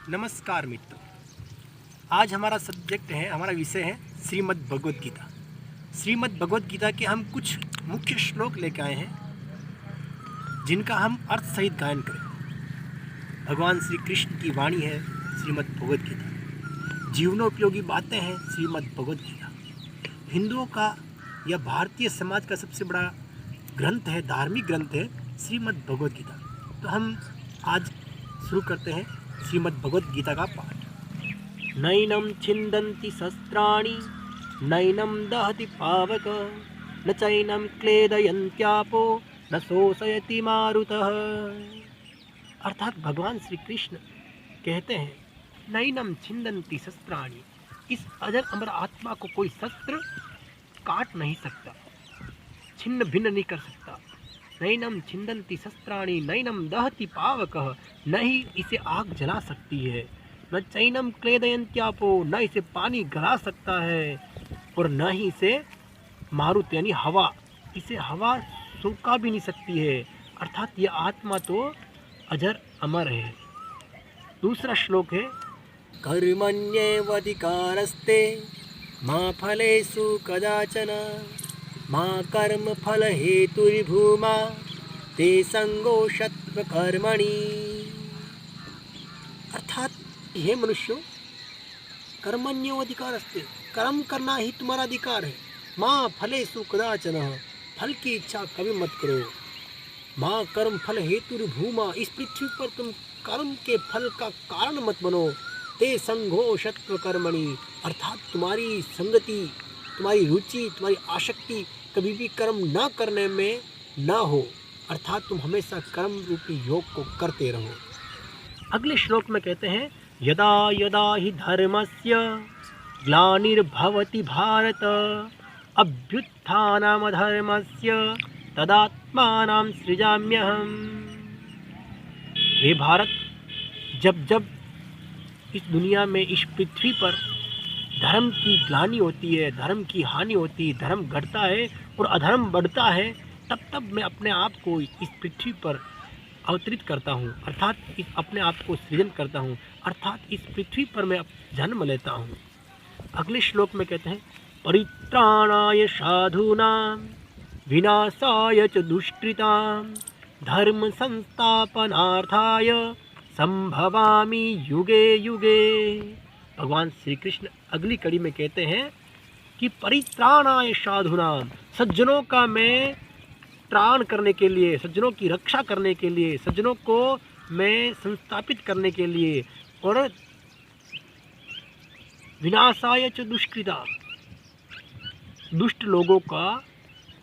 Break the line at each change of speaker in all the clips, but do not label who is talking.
नमस्कार मित्रों, आज हमारा हमारा विषय है श्रीमद् भगवद गीता। श्रीमद् भगवद गीता के हम कुछ मुख्य श्लोक लेकर आए हैं जिनका हम अर्थ सहित गायन करें। भगवान श्री कृष्ण की वाणी है श्रीमद् भगवद गीता। जीवनोपयोगी बातें हैं श्रीमद् भगवद गीता। हिंदुओं का या भारतीय समाज का सबसे बड़ा ग्रंथ है, धार्मिक ग्रंथ है श्रीमद् भगवद गीता। तो हम आज शुरू करते हैं श्रीमद् भगवद गीता का पाठ। नैनं छिन्दन्ति शस्त्राणि नैनं दहति पावक न चैनं क्लेदयन्त्यापो न शोषयति मारुतः। अर्थात भगवान श्री कृष्ण कहते हैं, नैनं छिन्दन्ति शस्त्राणि, इस अजर अमर आत्मा को कोई शस्त्र काट नहीं सकता, छिन्न भिन्न नहीं कर सकता। नैनं छिन्दन्ति शस्त्राणि नैनं दहति पावकः, न ही इसे आग जला सकती है, न चैनं क्लेदयन्त्यापो, न इसे पानी गला सकता है, और न ही इसे मारुत यानी हवा, इसे हवा सूखा भी नहीं सकती है। अर्थात यह आत्मा तो अजर अमर है। दूसरा श्लोक है, कर्मण्येवाधिकारस्ते मा फलेषु कदाचन मा कर्म फल हेतुर्भूमा ते संगो शत्व कर्मणि। अर्थात हे मनुष्यों, कर्मण्यो अधिकारस्ते, कर्म करना ही तुम्हारा अधिकार है। माँ फलेषु कदाचन, फल की इच्छा कभी मत करो। माँ कर्म फल हेतुर्भूमा, इस पृथ्वी पर तुम कर्म के फल का कारण मत बनो। ते संगो शत्व कर्मणि, अर्थात तुम्हारी संगति, तुम्हारी रुचि, तुम्हारी आसक्ति कभी भी कर्म न करने में न हो। अर्थात तुम हमेशा कर्म रूपी योग को करते रहो। अगले श्लोक में कहते हैं, यदा यदा हि धर्मस्य ग्लानिर्भवति भारत अभ्युत्थानमधर्मस्य तदात्मानं सृजाम्यहम्। हे भारत, जब जब इस दुनिया में, इस पृथ्वी पर धर्म की ग्लानि होती है, धर्म की हानि होती है, धर्म घटता है और अधर्म बढ़ता है, तब तब मैं अपने आप को इस पृथ्वी पर अवतरित करता हूँ, अर्थात इस अपने आप को सृजन करता हूँ, अर्थात इस पृथ्वी पर मैं जन्म लेता हूँ। अगले श्लोक में कहते हैं, परित्राणाय साधूनां विनाशाय च दुष्कृतां धर्म संस्थापनार्थाय संभवामि युगे युगे। भगवान श्री कृष्ण अगली कड़ी में कहते हैं कि परित्राणाय साधूनां, सज्जनों का मैं त्राण करने के लिए, सज्जनों की रक्षा करने के लिए, सज्जनों को मैं संस्थापित करने के लिए, और विनाशाय च दुष्कृता, दुष्ट लोगों का,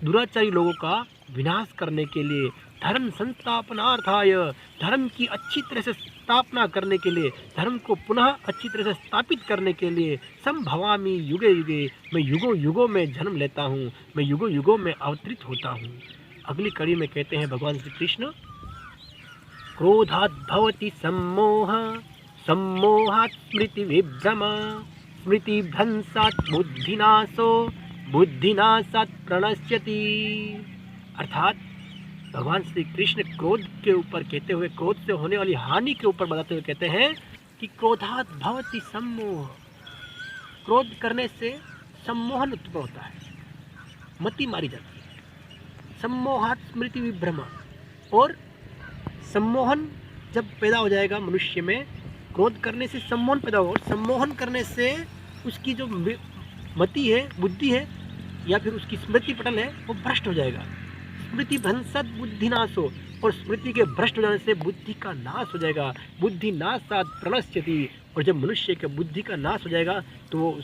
दुराचारी लोगों का विनाश करने के लिए, धर्म संस्थापनार्थाय, धर्म की अच्छी तरह से स्थापना करने के लिए, धर्म को पुनः अच्छी तरह से स्थापित करने के लिए, संभवामि युगे युगे, मैं युगों युगों में जन्म लेता हूँ, मैं युगों युगों में अवतरित होता हूँ। अगली कड़ी में कहते हैं भगवान श्री कृष्ण, क्रोधात् भवति सम्मोह सम्मोहात् स्मृति विभ्रम स्मृति भ्रंशात् बुद्धिनाशो बुद्धिनाशात् प्रणश्यति। अर्थात भगवान श्री कृष्ण क्रोध के ऊपर कहते हुए, क्रोध से होने वाली हानि के ऊपर बताते हुए कहते हैं कि क्रोधात् भवति सम्मोह, क्रोध करने से सम्मोहन उत्पन्न होता है, मति मारी जाती है। सम्मोहात् स्मृति विभ्रम, और सम्मोहन जब पैदा हो जाएगा मनुष्य में, क्रोध करने से सम्मोहन पैदा होगा, और सम्मोहन करने से उसकी जो मति है, बुद्धि है, या फिर उसकी स्मृति पटल है, वो भ्रष्ट हो जाएगा। स्मृति भ्रंशात् बुद्धिनाशो, और स्मृति के भ्रष्ट हो जाने से बुद्धि का नाश हो जाएगा। बुद्धि नाशात् प्रणश्यति, और जब मनुष्य के बुद्धि का नाश हो जाएगा तो वो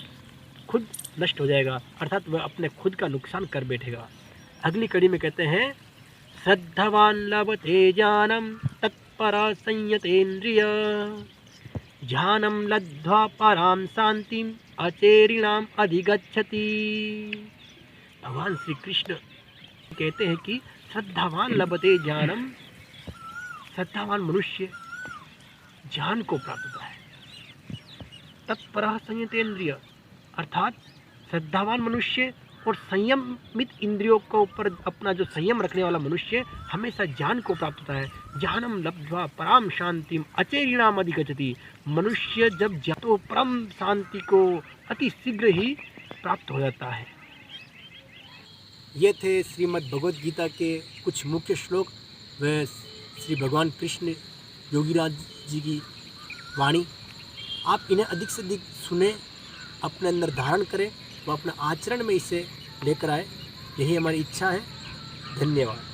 खुद नष्ट हो जाएगा, अर्थात वह अपने खुद का नुकसान कर बैठेगा। अगली कड़ी में कहते हैं, श्रद्धावान लभते ज्ञानम तत्परा संयतेन्द्रिय ज्ञानम लब्ध्वा पराम शांतिम अचेरिणाम अधिगच्छति। भगवान श्री कृष्ण कहते हैं कि श्रद्धावान लभते ज्ञानम, श्रद्धावान मनुष्य ज्ञान को प्राप्त होता है। तत्परः संयतेन्द्रिय, अर्थात श्रद्धावान मनुष्य और संयमित इंद्रियों के ऊपर अपना जो संयम रखने वाला मनुष्य हमेशा ज्ञान को प्राप्त होता है। ज्ञानम लब्ध्वा पराम शांतिम अचेरिणाम अधिगच्छति। मनुष्य जब तो परम शांति को अति शीघ्र ही प्राप्त हो जाता है। ये थे श्रीमद् भगवद गीता के कुछ मुख्य श्लोक व श्री भगवान कृष्ण योगीराज जी की वाणी। आप इन्हें अधिक से अधिक सुने, अपने अंदर धारण करें व अपने आचरण में इसे लेकर आए, यही हमारी इच्छा है। धन्यवाद।